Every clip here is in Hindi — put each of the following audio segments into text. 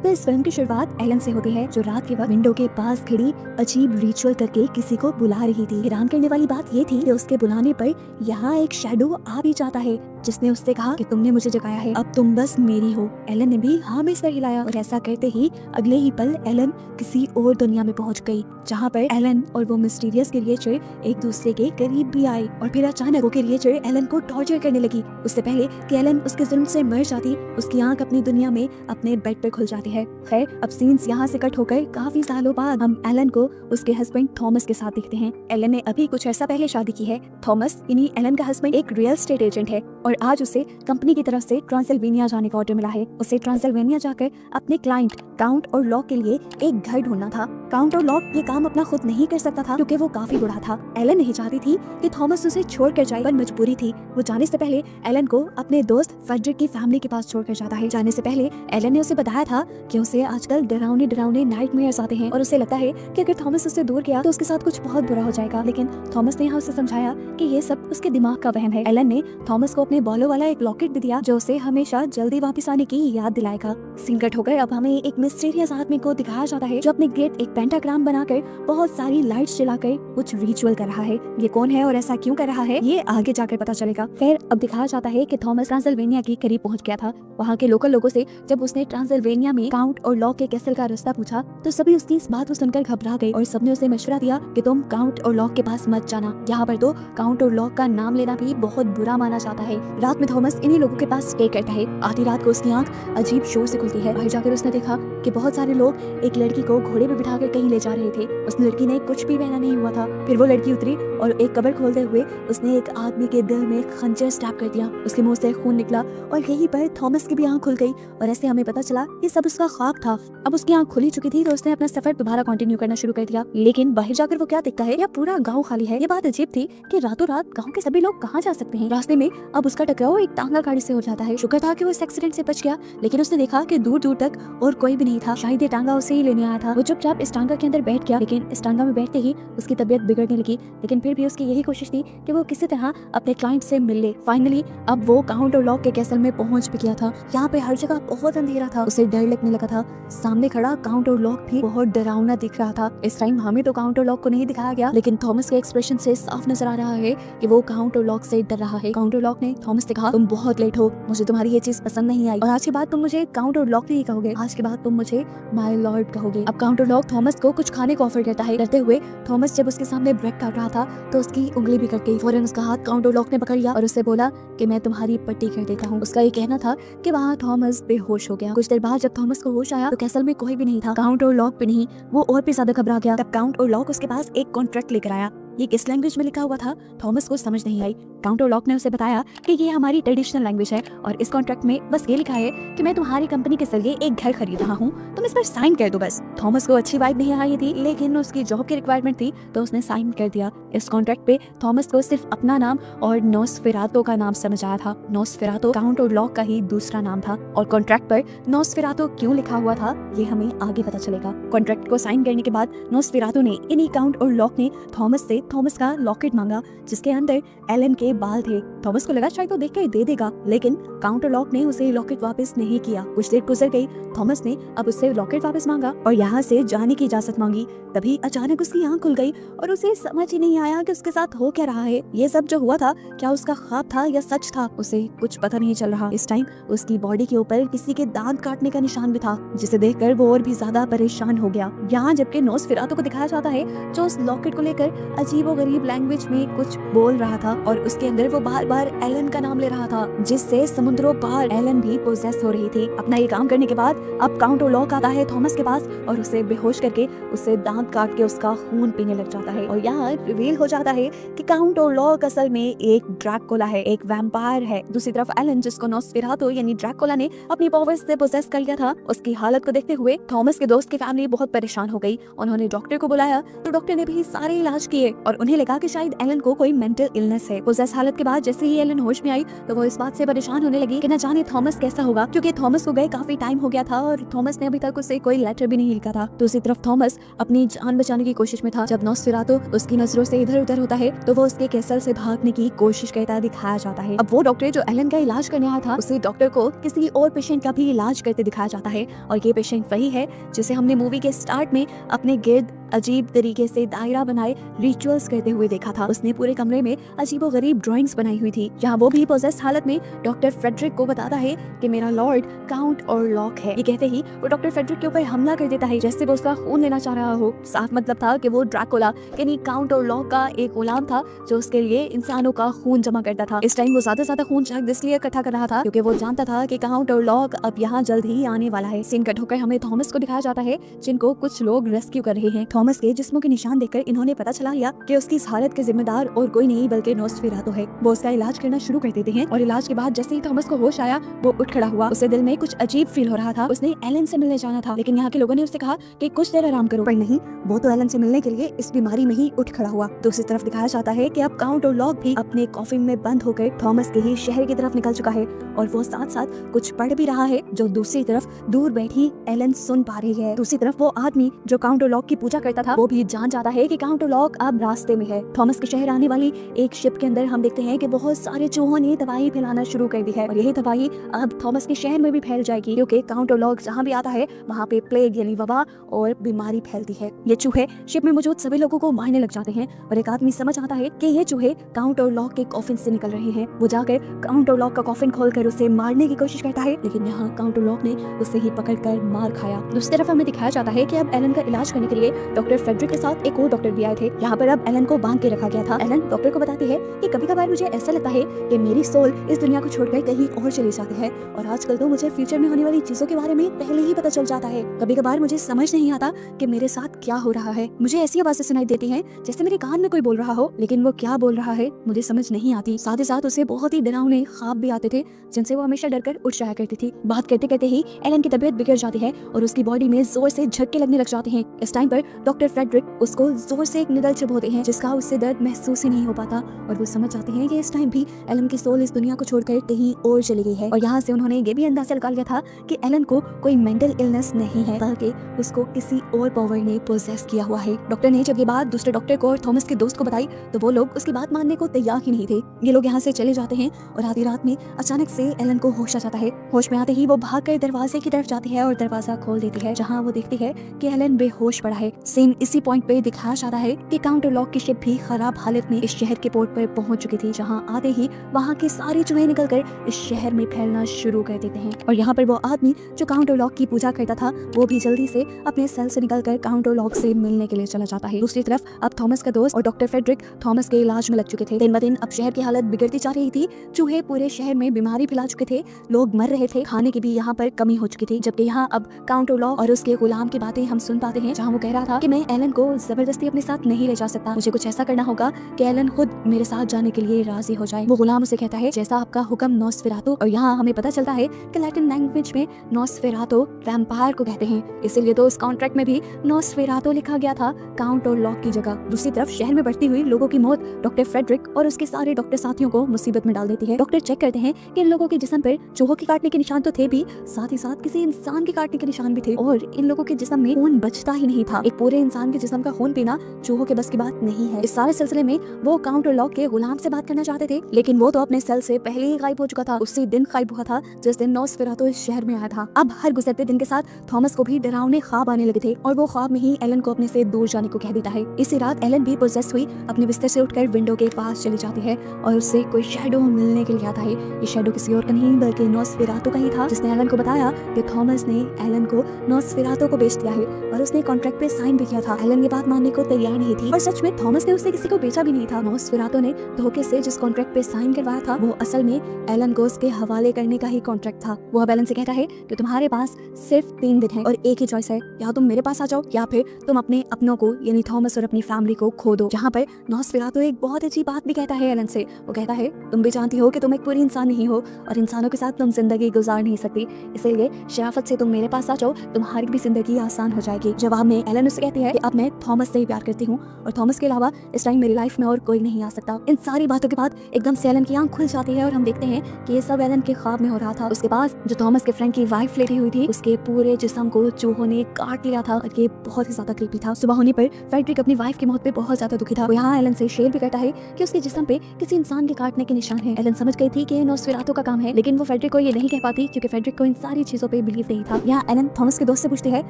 तो इस फिल्म की शुरुआत एलन से होती है, जो रात के वक्त विंडो के पास खड़ी अजीब रिचुअल करके किसी को बुला रही थी। हैरान करने वाली बात ये थी कि उसके बुलाने पर यहाँ एक शैडो आ भी जाता है, जिसने उससे कहा कि तुमने मुझे जगाया है, अब तुम बस मेरी हो। एलन ने भी हाँ में सर हिलाया और ऐसा करते ही अगले ही पल एलन किसी और दुनिया में पहुंच गई, जहाँ पर एलन और वो मिस्टीरियस क्रिएचर एक दूसरे के करीब भी आए। और फिर अचानक वो क्रिएचर एलन को टॉर्चर करने लगी। उससे पहले कि एलन उसके जुल्म से मर जाती, उसकी आंख अपनी दुनिया में अपने बेड पर खुल जाती है। खैर, अब सीन्स यहाँ से कट होकर काफी सालों बाद हम एलन को उसके हस्बैंड थॉमस के साथ देखते हैं। एलन ने अभी कुछ अर्सा पहले शादी की है। थॉमस यानी एलन का हस्बैंड एक रियल एस्टेट एजेंट है और आज उसे कंपनी की तरफ से ट्रांसिल्वेनिया जाने का ऑर्डर मिला है। उसे ट्रांसिल्वेनिया जाकर अपने क्लाइंट काउंट और लॉक के लिए एक घर ढूंढना था। काउंट और लॉक ये काम अपना खुद नहीं कर सकता था, क्योंकि वो काफी बूढ़ा था। एलन नहीं चाहती थी कि थॉमस उसे छोड़कर जाए, पर मजबूरी थी। वो जाने से पहले एलन को अपने दोस्त फेडरिक की फैमिली के पास छोड़कर जाता है। जाने से पहले एलन ने उसे बताया था कि उसे आजकल डरावने नाइटमेयर्स आते हैं और उसे लगता है कि अगर थॉमस उससे दूर गया तो उसके साथ कुछ बहुत बुरा हो जाएगा। लेकिन थॉमस ने यहाँ उसे समझाया कि ये सब उसके दिमाग का वहम है। एलन ने थॉमस को अपने बॉलो वाला एक लॉकेट भी दिया, जो उसे हमेशा जल्दी वापस आने की याद दिलाएगा। सीन कट होकर अब हमें एक मिस्टीरियस आदमी को दिखाया जाता है, जो अपने गेट एक पेंटाग्राम बनाकर बहुत सारी लाइट्स जलाकर कुछ रिचुअल कर रहा है। ये कौन है और ऐसा क्यों कर रहा है, ये आगे जाकर पता चलेगा। फिर अब दिखाया जाता है कि थॉमस ट्रांसिल्वेनिया के करीब पहुंच गया था। वहाँ के लोकल लोगों से जब उसने ट्रांसिल्वेनिया में काउंट और लॉक के कैसल का रास्ता पूछा, तो सभी उसकी इस बात को सुनकर घबरा गए और सबने उसे मशवरा दिया कि तुम काउंट और लॉक के पास मत जाना। यहाँ पर तो काउंट और लॉक का नाम लेना भी बहुत बुरा माना जाता है। रात में थॉमस इन्हीं लोगों के पास स्टे करता है। आधी रात को उसकी आंख अजीब शोर से खुलती है। बाहर जाकर उसने देखा कि बहुत सारे लोग एक लड़की को घोड़े पे बिठाकर कहीं ले जा रहे थे। उस लड़की ने कुछ भी पहना नहीं हुआ था। फिर वो लड़की उतरी और एक कब्र खोलते हुए उसने एक आदमी के दिल में खंजर स्टैब कर दिया। उसके मुंह से खून निकला और यहीं पर थॉमस की भी आंख खुल गई और ऐसे हमें पता चला ये सब उसका ख्वाब था। अब उसकी आंख खुली चुकी थी तो उसने अपना सफर दोबारा कंटिन्यू करना शुरू कर दिया। लेकिन बाहर जाकर वो क्या देखता है, या पूरा गाँव खाली है। ये बात अजीब थी कि रातों रात गाँव के सभी लोग कहाँ जा सकते हैं। रास्ते में अब उसका टकराव एक टांगा गाड़ी से हो जाता है। शुक्र था कि वो इस एक्सीडेंट से बच गया, लेकिन उसने देखा कि दूर दूर तक और कोई भी नहीं था। शायद ये टांगा उसे ही लेने आया था। वो चुपचाप इस टांगा के अंदर बैठ गया, लेकिन इस टांगा में बैठते ही उसकी तबीयत बिगड़ने लगी। लेकिन फिर भी उसकी यही कोशिश थी कि वो किसी तरह अपने क्लाइंट से मिल ले। फाइनली अब वो काउंट और लॉक के कैसल में पहुंच भी गया था। यहाँ पे हर जगह बहुत अंधेरा था। उसे डर लगने लगा था। सामने खड़ा काउंट और लॉक भी बहुत डरावना दिख रहा था। इस टाइम हमें तो काउंट और लॉक को नहीं दिखाया गया, लेकिन थॉमस के एक्सप्रेशन से साफ नजर आ रहा है कि वो काउंट और लॉक से डर रहा है। काउंट और लॉक ने थॉमस से कहा, तुम बहुत लेट हो, मुझे तुम्हारी ये चीज पसंद नहीं आई और आज के बाद तुम मुझे काउंट और लॉक नहीं कहोगे, आज के बाद तुम मुझे माय लॉर्ड कहोगे। अब काउंट और लॉक थॉमस को कुछ खाने को ऑफर करता है। डरते हुए थॉमस जब उसके सामने ब्रेड काट रहा था तो उसकी उंगली भी कट गई। फौरन उसका हाथ काउंट और लॉक ने पकड़ लिया और उससे बोला कि मैं तुम्हारी पट्टी कर देता हूँ। उसका ये कहना था कि वहाँ थॉमस बेहोश हो गया। कुछ देर बाद जब थॉमस को होश आया तो कैसल में कोई भी नहीं था। काउंट और लॉक भी नहीं। वो और भी ज्यादा घबरा गया। तब काउंट और लॉक उसके पास एक कॉन्ट्रैक्ट लेकर आया। ये किस लैंग्वेज में लिखा हुआ था थॉमस को समझ नहीं आई। काउंट और लॉक ने उसे बताया कि ये हमारी ट्रेडिशनल लैंग्वेज है और इस कॉन्ट्रैक्ट में बस ये लिखा है कि मैं तुम्हारी कंपनी के जरिए एक घर खरीद रहा हूँ, तुम इस पर साइन कर दो बस। थॉमस को अच्छी वाइब नहीं आई थी, लेकिन उसकी जॉब की रिक्वायरमेंट थी तो उसने साइन कर दिया। इस कॉन्ट्रैक्ट पे थॉमस को सिर्फ अपना नाम और नॉसफेरातो का नाम समझ आया था। नॉसफेरातो काउंट और लॉक का ही दूसरा नाम था और कॉन्ट्रैक्ट पर नॉसफेरातो क्यों लिखा हुआ था ये हमें आगे पता चलेगा। कॉन्ट्रैक्ट को साइन करने के बाद नॉसफेरातो ने इन्हीं काउंट और लॉक ने थॉमस से थॉमस का लॉकेट मांगा, जिसके अंदर एलन के बाल थे। थॉमस को लगा शायद वो देख कर दे देगा, लेकिन काउंट और लॉक ने उसे लॉकेट वापस नहीं किया। कुछ देर गुजर गई। थॉमस ने अब उससे लॉकेट वापस मांगा और यहाँ से जाने की इजाजत मांगी। तभी अचानक उसकी आंख खुल गई और उसे समझ ही नहीं आया कि उसके साथ हो क्या रहा है। ये सब जो हुआ था क्या उसका ख्वाब था या सच था, उसे कुछ पता नहीं चल रहा। इस टाइम उसकी बॉडी के ऊपर किसी के दांत काटने का निशान भी था, जिसे देखकर वो और भी ज्यादा परेशान हो गया। यहाँ जबकि नॉसफेरातो को दिखाया जाता है जो उस लॉकेट को लेकर अजीबोगरीब लैंग्वेज में कुछ बोल रहा था और उसके अंदर वो बार बार एलन का नाम ले रहा था, जिससे समुद्रों पार एलन भी पोजेस हो रही थी। अपना ये काम करने के बाद अब काउंट और लॉक आता है थॉमस के पास और उसे बेहोश करके उसे दांत काट के उसका खून पीने लग जाता है। और यहाँ रिवील हो जाता है कि काउंट और लॉक असल में एक ड्रैकुला है, एक वैम्पायर है। दूसरी तरफ एलन, जिसको नॉसफेरातो यानी ड्रैकुला ने अपनी पावर्स से पोजेस कर लिया था, उसकी हालत को देखते हुए थॉमस के दोस्त की फैमिली बहुत परेशान हो गई। उन्होंने डॉक्टर को बुलाया तो डॉक्टर ने भी सारे इलाज किए, और उन्हें लगा कि शायद एलन को कोई मेंटल इलनेस है। पोजेस हालत के बाद जैसे ही एलन होश में आई तो वो इस बात से परेशान होने लगी कि न जाने थॉमस कैसा होगा, क्योंकि थॉमस को गए काफी टाइम हो गया था और थॉमस ने अभी तक उसे कोई लेटर भी नहीं लिखा था। दूसरी तरफ थॉमस अपनी जान बचाने की कोशिश में था। जब नॉस्फेरातु उसकी नजरों से इधर उधर होता है तो वो उसके कैसल से भागने की कोशिश करता दिखाया जाता है। अब वो डॉक्टर जो एलन का इलाज करने आया था, उसी डॉक्टर को किसी और पेशेंट का भी इलाज करते दिखाया जाता है और ये पेशेंट वही है जिसे हमने मूवी के स्टार्ट में अपने गिर्द अजीब तरीके से दायरा बनाए रिचुअल्स करते हुए देखा था। उसने पूरे कमरे में अजीबोगरीब ड्राइंग्स बनाई हुई थी, जहाँ वो भी पोजेस हालत में डॉक्टर फ्रेडरिक को बताता है कि मेरा लॉर्ड काउंट और लॉक है। ये कहते ही वो डॉक्टर फ्रेडरिक के ऊपर हमला कर देता है, जैसे वो उसका खून लेना चाह रहा हो। साफ मतलब था कि वो ड्रैकुला यानी काउंट और लॉक का एक गुलाम था जो उसके लिए इंसानों का खून जमा करता था। इस टाइम वो ज्यादा खून शायद इसलिए इकट्ठा कर रहा था क्योंकि वो जानता था कि काउंट और लॉक अब यहाँ जल्द ही आने वाला है। सीन कट होकर हमें थॉमस को दिखाया जाता है जिनको कुछ लोग रेस्क्यू कर रहे हैं। थॉमस के जिस्मों के निशान देखकर इन्होंने पता चला लिया कि उसकी इस हालत के जिम्मेदार और कोई नहीं बल्कि नॉस्फेरातु है। वो उसका इलाज करना शुरू कर देते हैं और इलाज के बाद जैसे ही थॉमस को होश आया वो उठ खड़ा हुआ। उसे दिल में कुछ अजीब फील हो रहा था। उसने एलन से मिलने जाना था, लेकिन यहाँ के लोगों ने उससे कहा कि कुछ देर आराम करो, पर नहीं, वो तो एलन से मिलने के लिए इस बीमारी में ही उठ खड़ा हुआ। दूसरी तरफ दिखाया जाता है कि अब काउंट और लॉक भी अपने कॉफिन में बंद होकर थॉमस के ही शहर की तरफ निकल चुका है और वो साथ साथ कुछ पढ़ भी रहा है जो दूसरी तरफ दूर बैठी एलन सुन पा रही है। दूसरी तरफ वो आदमी जो काउंट और लॉक की पूजा करता था वो भी जान जाता है कि काउंट और लॉक अब रास्ते में है। थॉमस के शहर आने वाली एक शिप के अंदर हम देखते हैं कि बहुत सारे चूहों ने तबाही फैलाना शुरू कर दी है और यही तबाही अब थॉमस के शहर में भी फैल जाएगी, क्योंकि काउंट और लॉक जहाँ भी आता है वहाँ पे प्लेग यानी वबा और बीमारी फैलती है। ये चूहे शिप में मौजूद सभी लोगों को मारने लग जाते हैं और एक आदमी समझ आता है कि ये चूहे काउंट और लॉक के कॉफिन से निकल रहे हैं। वो जाकर काउंट और लॉक का कॉफिन खोलकर उसे मारने की कोशिश करता है, लेकिन यहाँ काउंट और लॉक ने उसे ही पकड़कर मार खाया। दूसरी तरफ हमें दिखाया जाता है कि अब एलन का इलाज करने के लिए डॉक्टर फ्रेडरिक के साथ एक और डॉक्टर भी आए थे। यहाँ पर अब एलन को बांध के रखा गया था। एलन डॉक्टर को बताती है कि कभी कभार मुझे ऐसा लगता है कि मेरी सोल इस दुनिया को छोड़कर कहीं और चली जाती है और आजकल तो मुझे फ्यूचर में होने वाली चीजों के बारे में पहले ही पता चल जाता है। कभी कभार मुझे समझ नहीं आता कि मेरे साथ क्या हो रहा है। मुझे ऐसी आवाजें सुनाई देती हैं जैसे मेरे कान में कोई बोल रहा हो, लेकिन वो क्या बोल रहा है मुझे समझ नहीं आती। साथ ही साथ उसे बहुत ही डरावने ख्वाब भी आते थे जिनसे वो हमेशा डरकर उठ जाया करती थी। बात करते करते ही एलन की तबीयत बिगड़ जाती है और उसकी बॉडी में जोर से झटके लगने लग जाते हैं। इस टाइम पर डॉक्टर फ्रेडरिक उसको जोर से एक निडल चुभोते हैं जिसका उससे दर्द महसूस ही नहीं हो पाता और वो समझ जाते हैं कि इस टाइम भी एलन की सोल इस दुनिया को छोड़कर कहीं और चली गई है। और यहाँ से उन्होंने ये भी अंदाजा लगा लिया था कि एलन को कोई मेंटल इलनेस नहीं है बल्कि उसको किसी और पावर ने पोजेस किया हुआ है। डॉक्टर ने जब ये बात दूसरे डॉक्टर को और थॉमस के दोस्त को बताई तो वो लोग उसकी बात मानने को तैयार ही नहीं थे। ये लोग यहाँ से चले जाते हैं और आधी रात में अचानक से एलन को होश आ जाता है। होश में आते ही वो भागकर दरवाजे की तरफ जाती है और दरवाजा खोल देती है, जहाँ वो देखती है कि एलन बेहोश पड़ा है। सेम इसी पॉइंट पे दिखाया जाता है कि काउंट और लॉक की शिप भी खराब हालत में इस शहर के पोर्ट पर पहुंच चुकी थी, जहां आते ही वहां के सारे चूहे निकलकर इस शहर में फैलना शुरू कर देते हैं। और यहाँ पर वो आदमी जो काउंट और लॉक की पूजा करता था वो भी जल्दी से अपने सेल से निकलकर काउंट और लॉक से मिलने के लिए चला जाता है। दूसरी तरफ अब थॉमस का दोस्त और डॉक्टर फ्रेडरिक थॉमस के इलाज में लग चुके थे। दिन ब दिन अब शहर की हालत बिगड़ती जा रही थी। चूहे पूरे शहर में बीमारी फैला चुके थे, लोग मर रहे थे, खाने की भी यहाँ पर कमी हो चुकी थी। जबकि यहाँ अब काउंट और लॉक और उसके गुलाम की बातें हम सुन पाते हैं, जहाँ वो कह रहा था कि मैं एलन को जबरदस्ती अपने साथ नहीं ले जा सकता, मुझे कुछ ऐसा करना होगा कि एलन खुद मेरे साथ जाने के लिए राजी हो जाए। वो गुलाम उसे कहता है जैसा आपका हुक्म नॉस्फेरातु। और यहाँ हमें पता चलता है कि लैटिन लैंग्वेज में नॉस्फेरातु वैम्पायर को कहते हैं, इसीलिए तो उस कॉन्ट्रैक्ट में भी नॉस्फेरातु लिखा गया था काउंट और लॉक की जगह। दूसरी तरफ शहर में बढ़ती हुई लोगों की मौत डॉक्टर फ्रेडरिक और उसके सारे डॉक्टर साथियों को मुसीबत में डाल देती है। डॉक्टर चेक करते हैं कि इन लोगों के जिस्म पर चूहों के काटने के निशान तो थे भी, साथ ही साथ किसी इंसान के काटने के निशान भी थे और इन लोगों के जिस्म में खून बचता ही नहीं था। एक पूरे इंसान के जिस्म का खून पीना चूहों के बस की बात नहीं है। इस सारे सिलसिले में वो काउंट और लॉक के गुलाम से बात करना चाहते थे, लेकिन वो तो अपने सेल से पहले ही गायब हो चुका था। उसी दिन गायब हुआ था जिस दिन नॉस्फेरातु इस शहर में आया था। अब हर गुजरते दिन के साथ थॉमस को भी डरावने ख्वाब आने लगे थे और वो ख्वाब में ही एलन को अपने से दूर जाने को कह देता है। इसी रात एलन भी पोजेस हुई अपने बिस्तर से उठकर विंडो के पास चली जाती है और उससे कोई शैडो मिलने के लिए आता है। ये शैडो किसी और का नहीं बल्कि नॉस्फेरातु का ही था, जिसने एलन को बताया कि थॉमस ने एलन को नॉस्फेरातु को बेच दिया है और उसने कॉन्ट्रैक्ट पे साइन भी किया था। एलन ये बात मानने को तैयार नहीं थी और सच में थॉमस ने उसे किसी को बेचा भी नहीं था। नॉस्फेरातु ने धोखे से जिस कॉन्ट्रैक्ट पे साइन करवाया था वो असल में एलन को उसके हवाले करने का ही कॉन्ट्रैक्ट था। वो अब एलन से कहता है कि तुम्हारे पास सिर्फ 3 दिन है और एक ही चॉइस है, या तुम मेरे पास आ जाओ या फिर तुम अपने अपनों को यानी थॉमस और अपनी फैमिली को खो दो। जहाँ पर नॉस्फेरातु एक बहुत अच्छी बात भी कहता है एलन से। वो कहता है तुम भी जानती हो कि तुम एक पूरी इंसान नहीं हो और इंसानों के साथ तुम जिंदगी गुजार नहीं सकती, इसीलिए शराफत से तुम मेरे पास आ जाओ, तुम्हारी भी जिंदगी आसान हो जाएगी। जवाब में एलन उससे कहती है कि अब मैं थॉमस से ही प्यार करती हूँ और थॉमस के अलावा इस टाइम मेरी लाइफ में और कोई नहीं आ सकता। इन सारी बातों के बाद एकदम से एलन की आंख खुल जाती है और हम देखते हैं कि ये सब एलन के ख्वाब में हो रहा था। उसके पास जो थॉमस के फ्रेंड की वाइफ लेटी हुई थी, उसके पूरे जिस्म को चूहों ने काट लिया था और ये बहुत ही ज्यादा क्रीपी था। सुबह होने पर फ्रेडरिक अपनी वाइफ की मौत पे बहुत ज्यादा दुखी था। वो यहाँ एलन से शेयर भी करता है कि उसके जिस्म पे किसी इंसान के काटने के निशान है। एलन समझ गई थी कि ये नोस्फेरातु का काम है, लेकिन वो फ्रेडरिक को ये नहीं कह पाती क्योंकि फ्रेडरिक को इन सारी चीजों पे बिलीव नहीं था। यहाँ एलन थॉमस के दोस्त से पूछती है,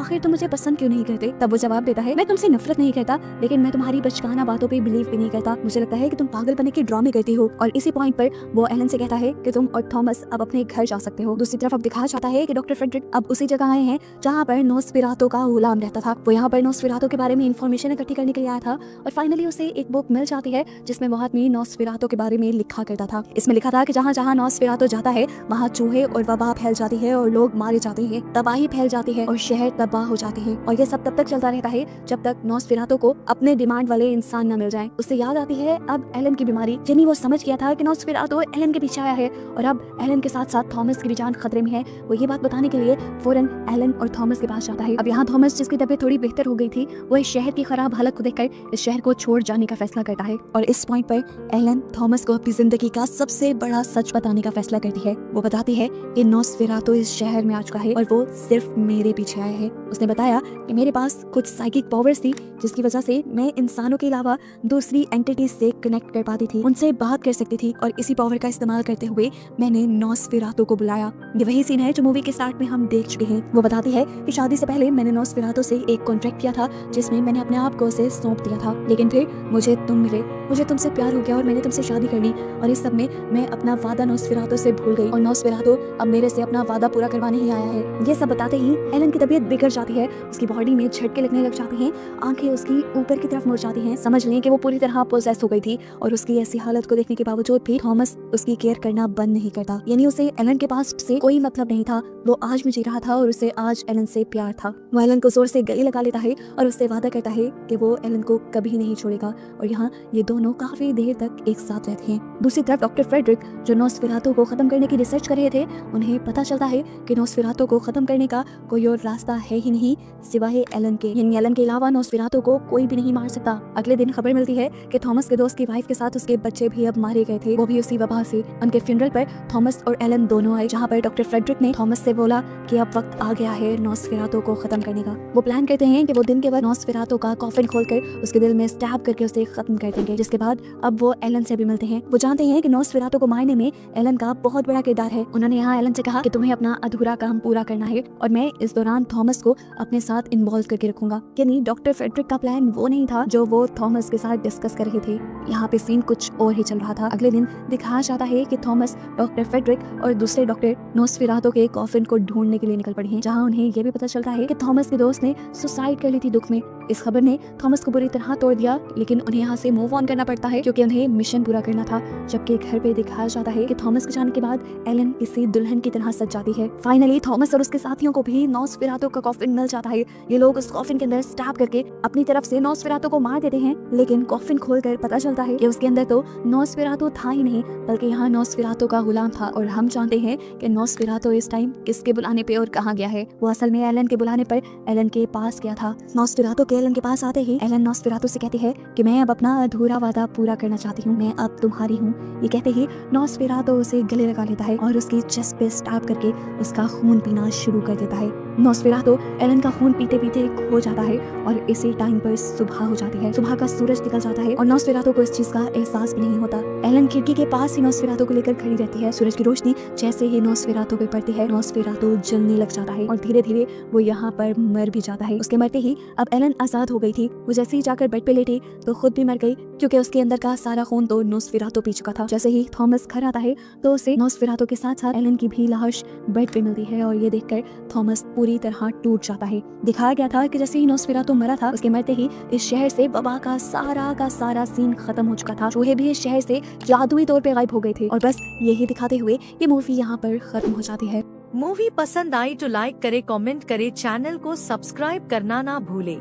आखिर तुम मुझे पसंद क्यों नहीं करते? तब वो जवाब देता है, मैं तुमसे नफरत नहीं करता, लेकिन मैं तुम्हारी बचकाना बातों पे बिलीव भी नहीं करता। मुझे लगता है कि तुम पागलपने के ड्रामे करती हो। और इसी पॉइंट पर वो एलन से कहता है कि तुम और थॉमस अब अपने घर जा सकते हो। दूसरी तरफ अब दिखाया जाता है कि डॉक्टर फ्रेडरिक अब उसी जगह आए हैं जहाँ पर नोस्फेरातु का गुलाम रहता था। वो यहाँ पर नोस्फेरातु के बारे में इंफॉर्मेशन इकट्ठी करने के लिए आया था और फाइनली उसे एक बुक मिल जाती है जिसमें वो आदमी नोस्फेरातु के बारे में लिखा करता था। इसमें लिखा था कि जहाँ जहाँ नोस्फेरातु जाता है वहाँ चूहे और वबा फैल जाती है और लोग मारे जाते हैं, तबाही फैल जाती है और शहर तबाह हो जाते हैं। और ये सब तब तक चलता रहता है जब तक नोस्फेरातु को अपने डिमांड वाले इंसान न मिल जाए। उससे याद आती है अब एलन की बीमारी, यानी वो समझ गया था कि नोस्फेरातु एलन के पीछे आया है और अब एलन के साथ साथ थॉमस की भी जान खतरे में है। वो ये बात बताने के लिए फौरन एलन और थॉमस के पास जाता है। अब यहाँ थॉमस, जिसकी तबीयत थोड़ी बेहतर हो गई थी, वो इस शहर की खराब हालत को देखकर इस शहर को छोड़ जाने का फैसला करता है। और इस पॉइंट पर एलन थॉमस को अपनी जिंदगी का सबसे बड़ा सच बताने का फैसला करती है। वो बताती है कि नोस्फेरातु इस शहर में आ चुका है और वो सिर्फ मेरे पीछे आया है। उसने बताया कि मेरे पास कुछ साइकिक पावर्स थी जिसकी वजह से मैं इंसानों के अलावा दूसरी एंटिटीज से कनेक्ट कर पाती थी, उनसे बात कर सकती थी और इसी पावर का इस्तेमाल करते हुए मैंने नोस्फेरातु को बुलाया। ये वही सीन है जो मूवी के स्टार्ट में हम देख चुके हैं। वो बताती है कि शादी से पहले मैंने नोस्फेरातु से एक कॉन्ट्रैक्ट किया था जिसमें मैंने अपने आप को उसे सौंप दिया था, लेकिन फिर मुझे तुम मिले, मुझे तुमसे प्यार हो गया और मैंने तुमसे शादी कर ली और इस सब में मैं अपना वादा नोस्फेरातु से भूल गई और नोस्फेरातु अब मेरे से अपना वादा पूरा करवाने ही आया है। ये सब बताते ही एलन की तबीयत बिगड़ जाती है, उसकी बॉडी में झटके लगने लग जाते हैं, आंखें उसकी ऊपर की तरफ मुड़ जाती हैं। समझ लें कि वो पूरी तरह पोजेस हो गई थी और उसकी ऐसी हालत को देखने के बावजूद भी थॉमस उसकी केयर करना बंद नहीं करता। यानी उसे एलन के पास से कोई मतलब नहीं था, वो आज में जी रहा था और उसे आज एलन से प्यार था। वो एलन को जोर से गले लगा लेता है और उससे वादा करता है कि वो एलन को कभी नहीं छोड़ेगा और यहाँ ये दोनों काफी देर तक एक साथ रहते हैं। दूसरी तरफ डॉक्टर फ्रेडरिक, जो नोस्फेरातु को खत्म करने की रिसर्च कर रहे थे, उन्हें पता चलता है कि नोस्फेरातु को खत्म करने का कोई और रास्ता है ही नहीं सिवाय एलन के। यानी एलन के अलावा नोस्फेरातु को कोई भी नहीं मार सकता। अगले दिन खबर मिलती है कि थॉमस के दोस्त की वाइफ के साथ उसके बच्चे भी अब मारे गए थे, वो भी उसी वबा से। उनके फ्यूनरल पर थॉमस और एलन दोनों आए, जहाँ पर डॉक्टर फ्रेडरिक ने थॉमस से बोला कि अब वक्त आ गया है नोस्फेरातु को खत्म करने का। वो प्लान करते हैं कि वो दिन के बाद नोस्फेरातु का कॉफिन खोलकर उसके दिल में स्टैब करके उसे खत्म कर देंगे, जिसके बाद अब वो एलन से भी मिलते हैं। वो जानते हैं कि नोस्फेरातु को मारने में एलन का बहुत बड़ा किरदार है। उन्होंने यहाँ एलन से कहा कि तुम्हें अपना अधूरा काम पूरा करना है और मैं इस दौरान थॉमस को अपने साथ इन्वॉल्व करके रखूंगा। यानी डॉक्टर फ्रेडरिक का प्लान वो नहीं था जो वो थॉमस के साथ डिस्कस कर रहे थे। यहाँ पे सीन कुछ और ही चल रहा था। अगले दिन दिखाया जाता है कि थॉमस, डॉक्टर फ्रेडरिक और दूसरे डॉक्टर नोस्फेरातु के कॉफिन को ढूंढने के लिए निकल पड़े हैं, जहाँ उन्हें यह भी पता चलता है कि थॉमस के दोस्त ने सुसाइड कर ली थी दुख में। इस खबर ने थॉमस को बुरी तरह तोड़ दिया, लेकिन उन्हें यहाँ से मूव ऑन करना पड़ता है क्योंकि उन्हें मिशन पूरा करना था। जबकि घर पे दिखाया जाता है कि थॉमस के जाने के बाद एलन किसी दुल्हन की तरह सज जाती है। फाइनली थॉमस और उसके साथियों को भी नोस्फेरातु का कॉफिन मिल जाता है। ये लोग उस कॉफिन के अंदर स्टैब करके अपनी तरफ से नोस्फेरातु को मार देते हैं, लेकिन कॉफिन खोलकर पता चलता है कि उसके अंदर तो नोस्फेरातु था ही नहीं, बल्कि यहाँ नोस्फेरातु का गुलाम था। और हम जानते हैं कि नोस्फेरातु इस टाइम किसके बुलाने पे और कहाँ गया है। वो असल में एलन के बुलाने पर एलन के पास गया था। नोस्फेरातु के एलन के पास आते ही एलन नोस्फेरातु से कहती है कि मैं अब अपना अधूरा वादा पूरा करना चाहती हूँ, मैं अब तुम्हारी हूँ। ये कहते ही नोस्फेरातु उसे गले लगा लेता है और उसकी चेस्ट पे स्टैब करके उसका खून पीना शुरू कर देता है। नोस्फेरातु एलन का खून पीते पीते खो जाता है और इसी टाइम पर सुबह हो जाती है। सुबह का सूरज निकल जाता है और नोस्फेरातु को इस चीज का एहसास भी नहीं होता। एलन खिड़की के पास ही नोस्फेरातु को लेकर खड़ी रहती है। सूरज की रोशनी जैसे ही नोस्फेरातु पे पड़ती है, नोस्फेरातु जलने लग जाता है और धीरे धीरे वो यहाँ पर मर भी जाता है। उसके मरते ही अब एलन आजाद हो गई थी। वो जैसे ही जाकर बेड पे लेटी तो खुद भी मर गई, क्योंकि उसके अंदर का सारा खून तो नोस्फेरातु पी चुका था। जैसे ही थॉमस घर आता है तो उसे नोस्फेरातु के साथ साथ एलन की भी लाश बेड पे मिलती है और ये देखकर थॉमस पूरी तरह टूट जाता है। दिखाया गया था कि जैसे ही नोस्फेरातु मरा था, उसके मरते ही इस शहर से वबा का सारा सीन खत्म हो चुका था। चूहे भी इस शहर से जादुई तौर पे गायब हो गए थे और बस यही दिखाते हुए ये मूवी यहाँ पर खत्म हो जाती है। मूवी पसंद आई तो लाइक करे, कमेंट करे, चैनल को सब्सक्राइब करना ना भूले।